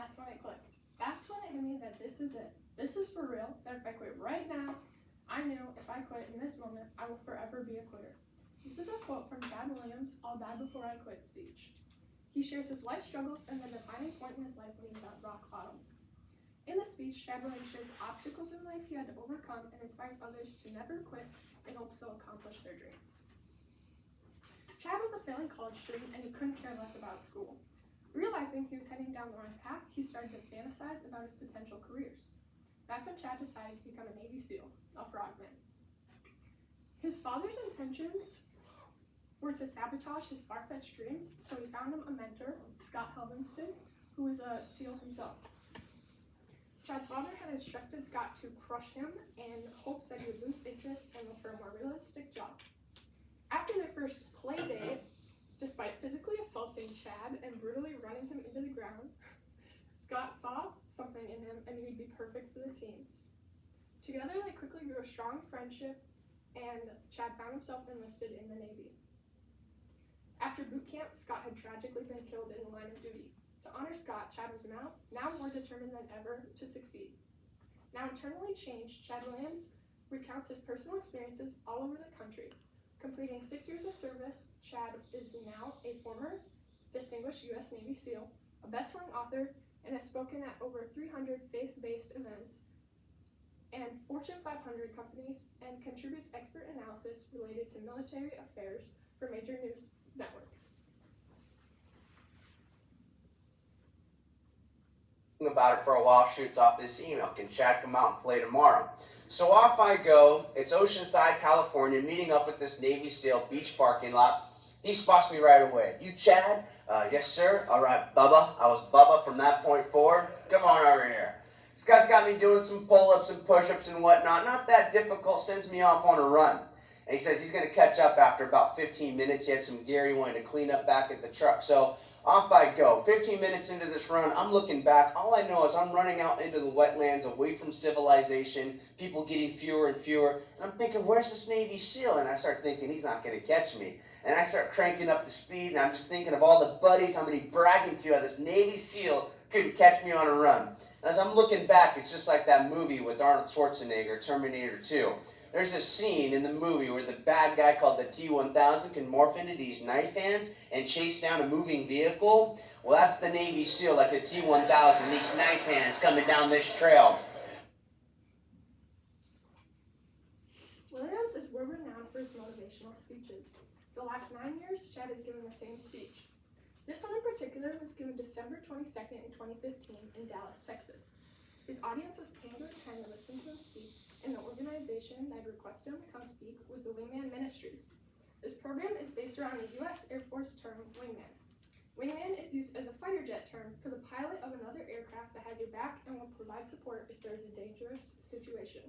that's when it clicked. That's when it hit me that this is it. This is for real, that if I quit right now, I knew if I quit in this moment, I will forever be a quitter. This is a quote from Chad Williams' "I'll die before I quit" speech. He shares his life struggles and the defining point in his life when he's at rock bottom. In the speech, Chad Williams shares obstacles in life he had to overcome and inspires others to never quit in hopes they'll accomplish their dreams. Chad was a failing college student and he couldn't care less about school. Realizing he was heading down the wrong path, he started to fantasize about his potential careers. That's when Chad decided to become a Navy SEAL, a frogman. His father's intentions were to sabotage his far-fetched dreams, so he found him a mentor, Scott Helvinston, who was a SEAL himself. Chad's father had instructed Scott to crush him in hopes that he would lose interest and look for a more realistic job. After their first play date, despite physically assaulting Chad and brutally running him into the ground, Scott saw something in him and knew he'd be perfect for the teams. Together, they quickly grew a strong friendship, and Chad found himself enlisted in the Navy. After boot camp, Scott had tragically been killed in the line of duty. To honor Scott, Chad was now more determined than ever to succeed. Now internally changed, Chad Williams recounts his personal experiences all over the country. Completing 6 years of service, Chad is now a former distinguished U.S. Navy SEAL, a best-selling author, and has spoken at over 300 faith-based events and Fortune 500 companies, and contributes expert analysis related to military affairs for major news networks. About it for a while, shoots off this email. Can Chad come out and play tomorrow? So off I go. It's Oceanside, California, meeting up with this Navy SEAL beach parking lot. He spots me right away. You Chad? Yes, sir. All right, Bubba. I was Bubba from that point forward. Come on over here. This guy's got me doing some pull-ups and push-ups and whatnot. Not that difficult. Sends me off on a run. And he says he's going to catch up after about 15 minutes. He had some gear he wanted to clean up back at the truck. So off I go. 15 minutes into this run, I'm looking back. All I know is I'm running out into the wetlands, away from civilization, people getting fewer and fewer. And I'm thinking, where's this Navy SEAL? And I start thinking, he's not going to catch me. And I start cranking up the speed, and I'm just thinking of all the buddies I'm going to be bragging to how this Navy SEAL couldn't catch me on a run. And as I'm looking back, it's just like that movie with Arnold Schwarzenegger, Terminator 2. There's a scene in the movie where the bad guy called the T-1000 can morph into these knife hands and chase down a moving vehicle. Well, that's the Navy SEAL, like the T-1000, these knife hands coming down this trail. Williams is world-renowned for his motivational speeches. The last 9 years, Chad has given the same speech. This one in particular was given December 22nd in 2015 in Dallas, Texas. His audience was paying to attend and listen to him speak, and the organization that had requested him to come speak was the Wingman Ministries. This program is based around the U.S. Air Force term wingman. Wingman is used as a fighter jet term for the pilot of another aircraft that has your back and will provide support if there is a dangerous situation.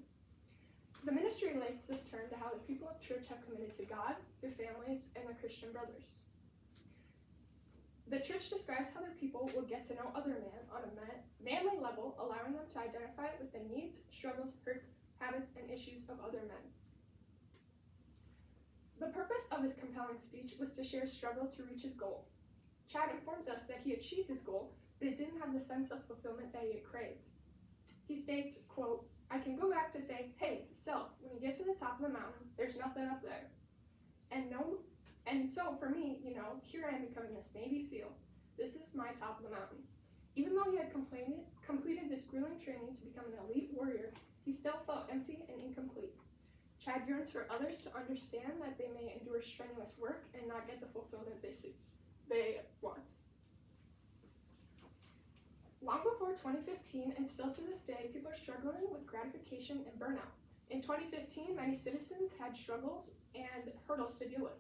The ministry relates this term to how the people of church have committed to God, their families, and their Christian brothers. The church describes how their people will get to know other men on a manly level, allowing them to identify with the needs, struggles, hurts, habits, and issues of other men. The purpose of his compelling speech was to share his struggle to reach his goal. Chad informs us that he achieved his goal, but it didn't have the sense of fulfillment that he had craved. He states, quote, "I can go back to say, hey, self, when you get to the top of the mountain, there's nothing up there. And so for me, here I am becoming this Navy SEAL. This is my top of the mountain." Even though he had completed this grueling training to become an elite warrior, he still felt empty and incomplete. Chad yearns for others to understand that they may endure strenuous work and not get the fulfillment they want. Long before 2015, and still to this day, people are struggling with gratification and burnout. In 2015, many citizens had struggles and hurdles to deal with.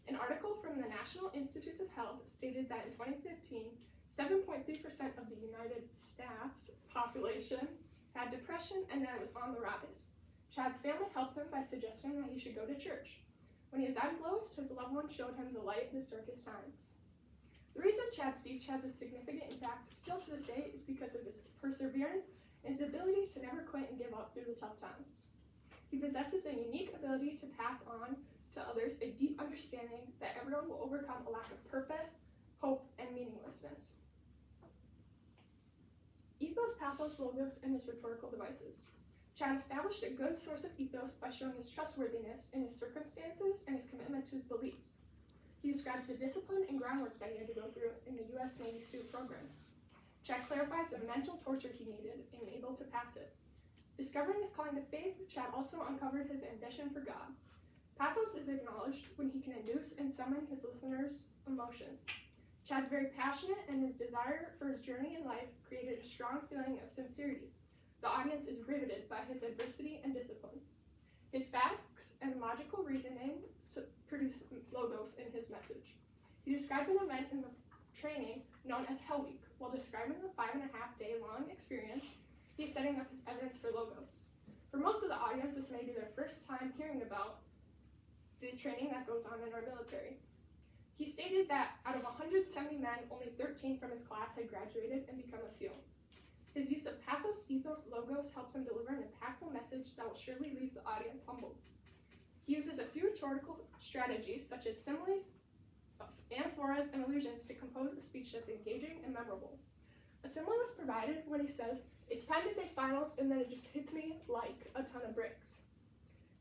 An article from the National Institutes of Health stated that in 2015, 7.3% of the United States population had depression and that it was on the rise. Chad's family helped him by suggesting that he should go to church. When he was at his lowest, his loved one showed him the light in his darkest times. The reason Chad's speech has a significant impact still to this day is because of his perseverance and his ability to never quit and give up through the tough times. He possesses a unique ability to pass on to others a deep understanding that everyone will overcome a lack of purpose, hope, and meaninglessness. Ethos, pathos, logos, and his rhetorical devices. Chad established a good source of ethos by showing his trustworthiness in his circumstances and his commitment to his beliefs. He describes the discipline and groundwork that he had to go through in the U.S. Navy SEAL program. Chad clarifies the mental torture he needed and able to pass it. Discovering his calling to faith, Chad also uncovered his ambition for God. Pathos is acknowledged when he can induce and summon his listeners' emotions. Chad's very passionate, and his desire for his journey in life created a strong feeling of sincerity. The audience is riveted by his adversity and discipline. His facts and logical reasoning produce logos in his message. He describes an event in the training known as Hell Week. While describing the 5.5-day long experience, he is setting up his evidence for logos. For most of the audience, this may be their first time hearing about the training that goes on in our military. He stated that out of 170 men, only 13 from his class had graduated and become a SEAL. His use of pathos, ethos, logos helps him deliver an impactful message that will surely leave the audience humbled. He uses a few rhetorical strategies such as similes, anaphoras, and allusions to compose a speech that's engaging and memorable. A simile was provided when he says, "It's time to take finals," and then it just hits me like a ton of bricks.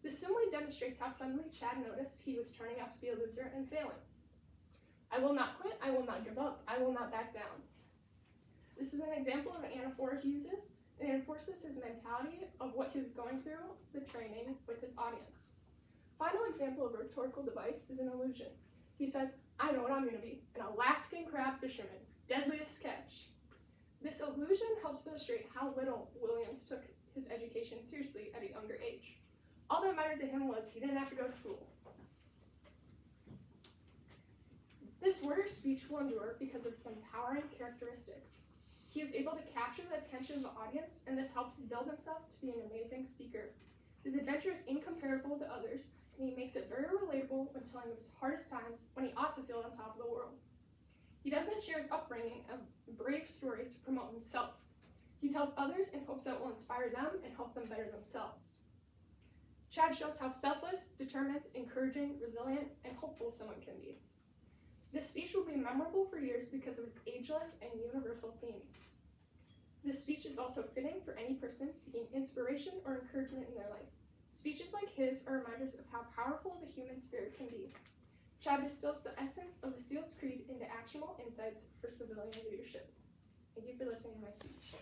The simile demonstrates how suddenly Chad noticed he was turning out to be a loser and failing. "I will not quit, I will not give up, I will not back down." This is an example of an anaphora he uses, and it enforces his mentality of what he was going through the training with his audience. Final example of a rhetorical device is an allusion. He says, "I know what I'm going to be, an Alaskan crab fisherman, deadliest catch." This allusion helps illustrate how little Williams took his education seriously at a younger age. All that mattered to him was he didn't have to go to school. This warrior speech will endure because of its empowering characteristics. He is able to capture the attention of the audience, and this helps build himself to be an amazing speaker. His adventure is incomparable to others, and he makes it very relatable when telling of his hardest times when he ought to feel on top of the world. He doesn't share his upbringing, a brave story, to promote himself. He tells others in hopes that will inspire them and help them better themselves. Chad shows how selfless, determined, encouraging, resilient, and hopeful someone can be. This speech will be memorable for years because of its ageless and universal themes. This speech is also fitting for any person seeking inspiration or encouragement in their life. Speeches like his are reminders of how powerful the human spirit can be. Chad distills the essence of the SEAL's Creed into actionable insights for civilian leadership. Thank you for listening to my speech.